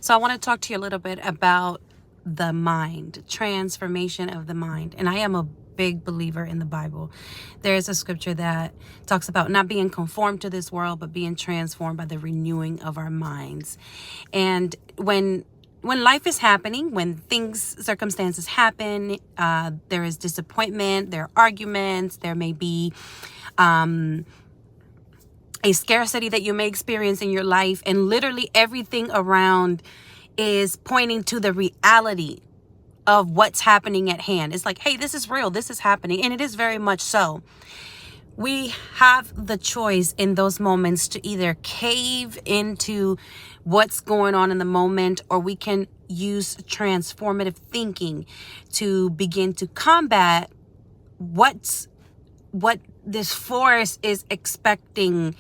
So I want to talk to you a little bit about the mind, transformation of the mind. And I am a big believer in the Bible. There is a scripture that talks about not being conformed to this world, but being transformed by the renewing of our minds. And when life is happening, when circumstances happen, there is disappointment, there are arguments, there may be a scarcity that you may experience in your life, and literally everything around is pointing to the reality of what's happening at hand. It's like, hey, this is real, this is happening, and it is very much so. We have the choice in those moments to either cave into what's going on in the moment, or we can use transformative thinking to begin to combat what this force is expecting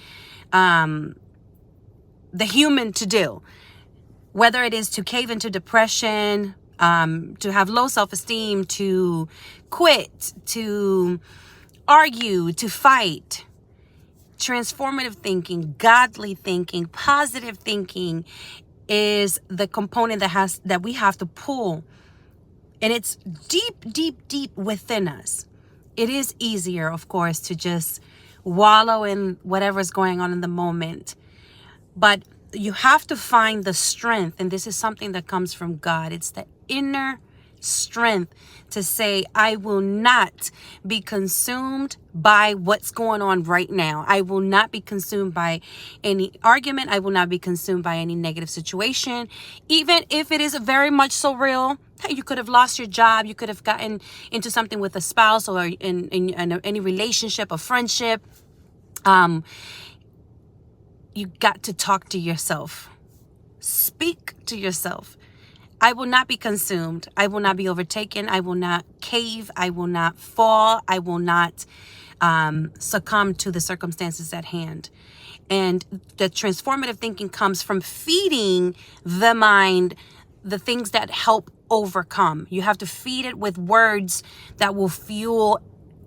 the human to do. Whether it is to cave into depression, to have low self-esteem, to quit, to argue, to fight. Transformative thinking, godly thinking, positive thinking is the component that we have to pull. And it's deep, deep, deep within us. It is easier, of course, to just wallow in whatever's going on in the moment. But you have to find the strength, and this is something that comes from God. It's the inner strength to say, I will not be consumed by what's going on right now. I will not be consumed by any argument. I will not be consumed by any negative situation, even if it is very much so real. You could have lost your job. You could have gotten into something with a spouse or in any relationship or friendship. You got to talk to yourself. Speak to yourself. I will not be consumed. I will not be overtaken. I will not cave. I will not fall. I will not succumb to the circumstances at hand. And the transformative thinking comes from feeding the mind the things that help overcome. You have to feed it with words that will fuel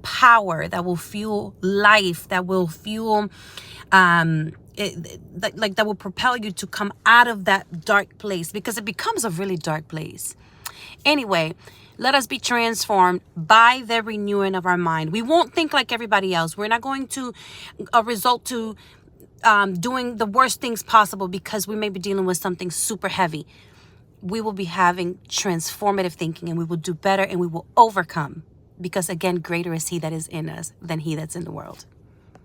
power, that will fuel life, that will fuel that will propel you to come out of that dark place, because it becomes a really dark place. Anyway, let us be transformed by the renewing of our mind. We won't think like everybody else. We're not going to result to doing the worst things possible because we may be dealing with something super heavy. We will be having transformative thinking, and we will do better, and we will overcome, because again, greater is He that is in us than he that's in the world.